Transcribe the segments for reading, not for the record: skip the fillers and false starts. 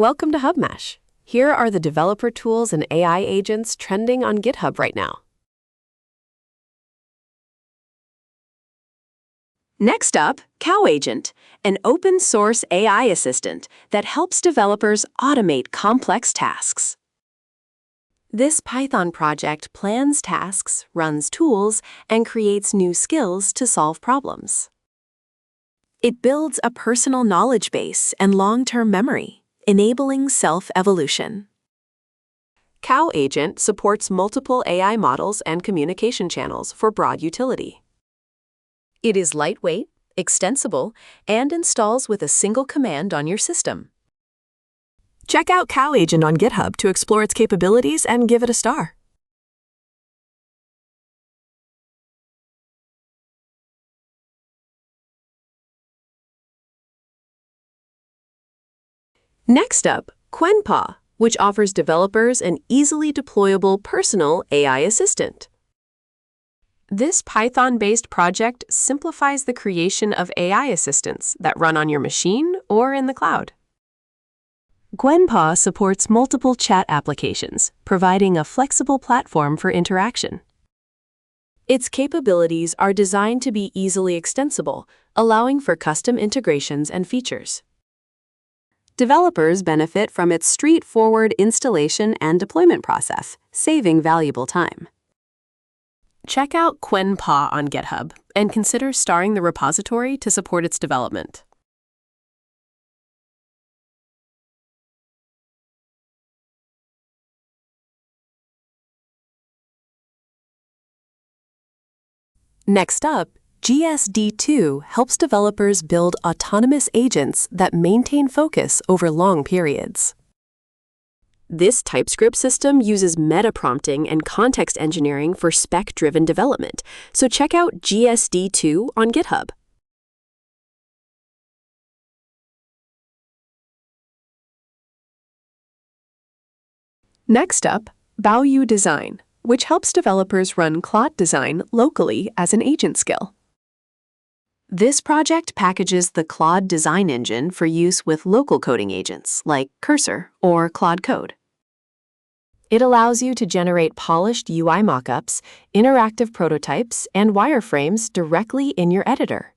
Welcome to HubMash. Here are the developer tools and AI agents trending on GitHub right now. Next up, CowAgent, an open-source AI assistant that helps developers automate complex tasks. This Python project plans tasks, runs tools, and creates new skills to solve problems. It builds a personal knowledge base and long-term memory, enabling self-evolution. CowAgent supports multiple AI models and communication channels for broad utility. It is lightweight, extensible, and installs with a single command on your system. Check out CowAgent on GitHub to explore its capabilities and give it a star. Next up, QwenPaw, which offers developers an easily deployable personal AI assistant. This Python-based project simplifies the creation of AI assistants that run on your machine or in the cloud. QwenPaw supports multiple chat applications, providing a flexible platform for interaction. Its capabilities are designed to be easily extensible, allowing for custom integrations and features. Developers benefit from its straightforward installation and deployment process, saving valuable time. Check out QwenPaw on GitHub and consider starring the repository to support its development. Next up, GSD2 helps developers build autonomous agents that maintain focus over long periods. This TypeScript system uses meta-prompting and context engineering for spec-driven development, so check out GSD2 on GitHub. Next up, baoyu-design, which helps developers run Claude Design locally as an agent skill. This project packages the Claude design engine for use with local coding agents like Cursor or Claude Code. It allows you to generate polished UI mockups, interactive prototypes, and wireframes directly in your editor.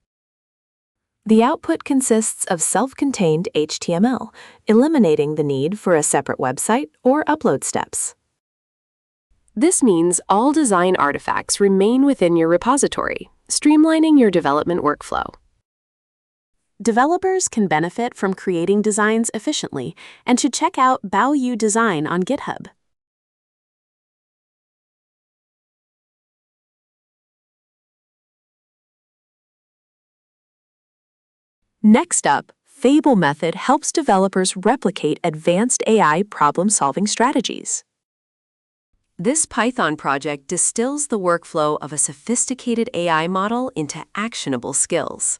The output consists of self-contained HTML, eliminating the need for a separate website or upload steps. This means all design artifacts remain within your repository, streamlining your development workflow. Developers can benefit from creating designs efficiently and should check out baoyu-design on GitHub. Next up, fable-method helps developers replicate advanced AI problem-solving strategies. This Python project distills the workflow of a sophisticated AI model into actionable skills.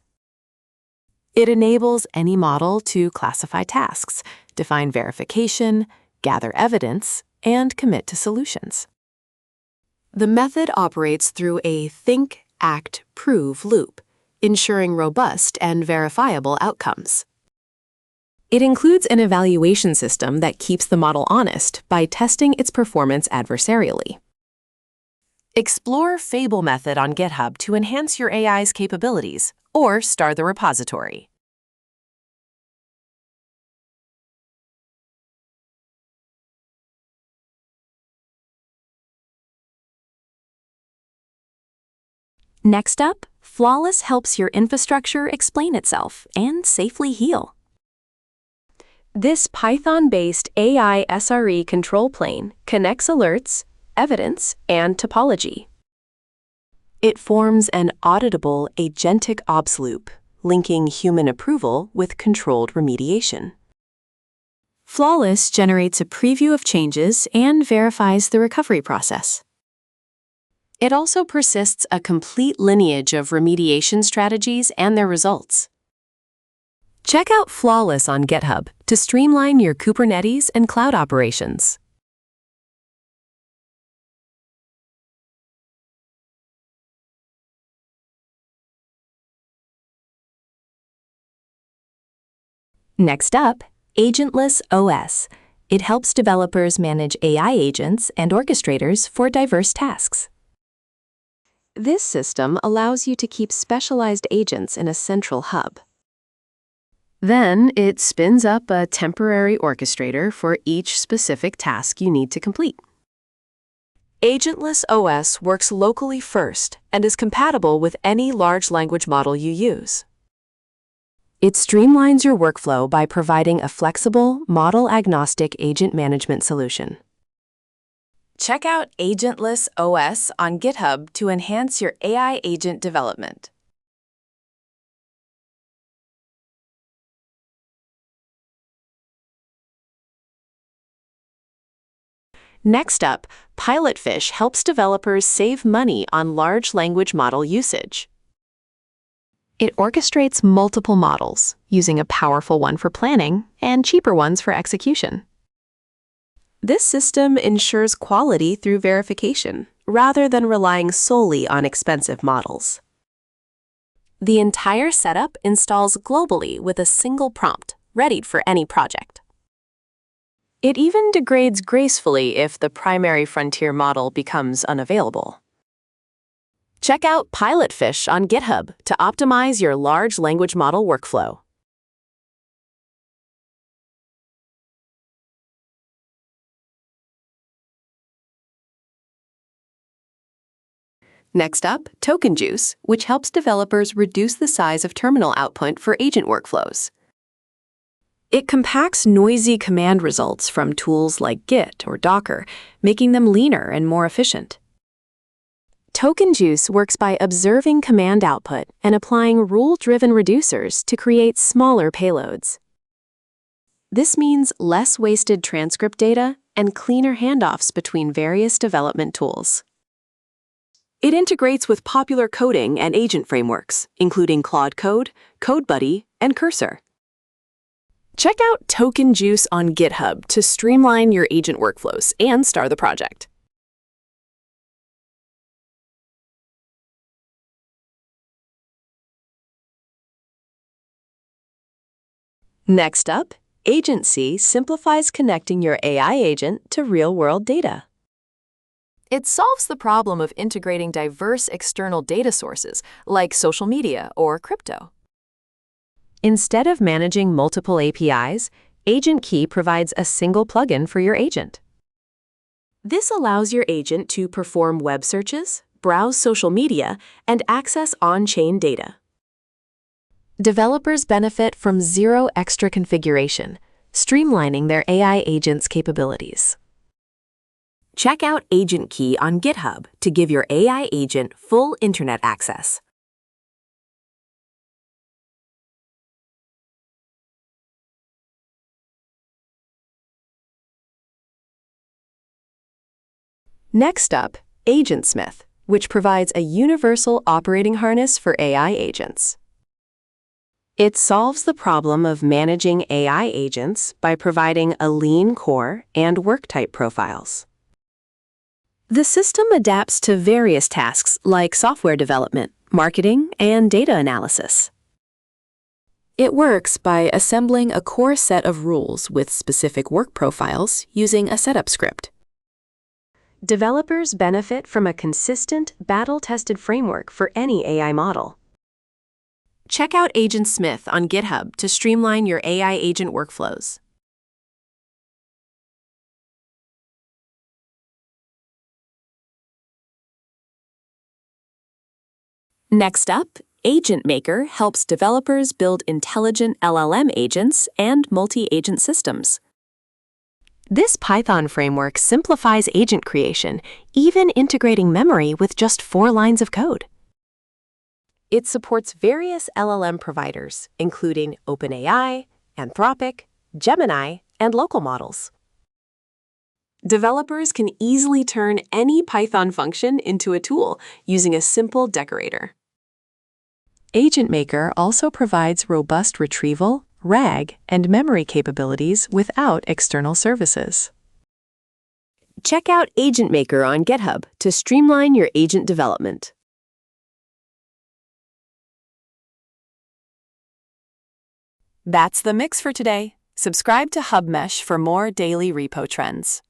It enables any model to classify tasks, define verification, gather evidence, and commit to solutions. The method operates through a think, act, prove loop, ensuring robust and verifiable outcomes. It includes an evaluation system that keeps the model honest by testing its performance adversarially. Explore fable-method on GitHub to enhance your AI's capabilities or start the repository. Next up, Flawless helps your infrastructure explain itself and safely heal. This Python-based AI SRE control plane connects alerts, evidence, and topology. It forms an auditable agentic ops loop, linking human approval with controlled remediation. Flawless generates a preview of changes and verifies the recovery process. It also persists a complete lineage of remediation strategies and their results. Check out Flawless on GitHub to streamline your Kubernetes and cloud operations. Next up, Agentlas-OS. It helps developers manage AI agents and orchestrators for diverse tasks. This system allows you to keep specialized agents in a central hub. Then it spins up a temporary orchestrator for each specific task you need to complete. Agentless-OS works locally first and is compatible with any large language model you use. It streamlines your workflow by providing a flexible, model-agnostic agent management solution. Check out Agentless-OS on GitHub to enhance your AI agent development. Next up, pilotfish helps developers save money on large language model usage. It orchestrates multiple models, using a powerful one for planning and cheaper ones for execution. This system ensures quality through verification, rather than relying solely on expensive models. The entire setup installs globally with a single prompt, ready for any project. It even degrades gracefully if the primary frontier model becomes unavailable. Check out pilotfish on GitHub to optimize your large language model workflow. Next up, tokenjuice, which helps developers reduce the size of terminal output for agent workflows. It compacts noisy command results from tools like Git or Docker, making them leaner and more efficient. Tokenjuice works by observing command output and applying rule-driven reducers to create smaller payloads. This means less wasted transcript data and cleaner handoffs between various development tools. It integrates with popular coding and agent frameworks, including Claude Code, CodeBuddy, and Cursor. Check out tokenjuice on GitHub to streamline your agent workflows and start the project. Next up, Agentkey simplifies connecting your AI agent to real-world data. It solves the problem of integrating diverse external data sources, like social media or crypto. Instead of managing multiple APIs, Agentkey provides a single plugin for your agent. This allows your agent to perform web searches, browse social media, and access on-chain data. Developers benefit from zero extra configuration, streamlining their AI agent's capabilities. Check out Agentkey on GitHub to give your AI agent full internet access. Next up, agentsmith, which provides a universal operating harness for AI agents. It solves the problem of managing AI agents by providing a lean core and work type profiles. The system adapts to various tasks like software development, marketing, and data analysis. It works by assembling a core set of rules with specific work profiles using a setup script. Developers benefit from a consistent, battle-tested framework for any AI model. Check out agentsmith on GitHub to streamline your AI agent workflows. Next up, Agentmaker helps developers build intelligent LLM agents and multi-agent systems. This Python framework simplifies agent creation, even integrating memory with just 4 lines of code. It supports various LLM providers, including OpenAI, Anthropic, Gemini, and local models. Developers can easily turn any Python function into a tool using a simple decorator. Agentmaker also provides robust retrieval, RAG, and memory capabilities without external services. Check out Agentmaker on GitHub to streamline your agent development. That's the mix for today. Subscribe to HubMesh for more daily repo trends.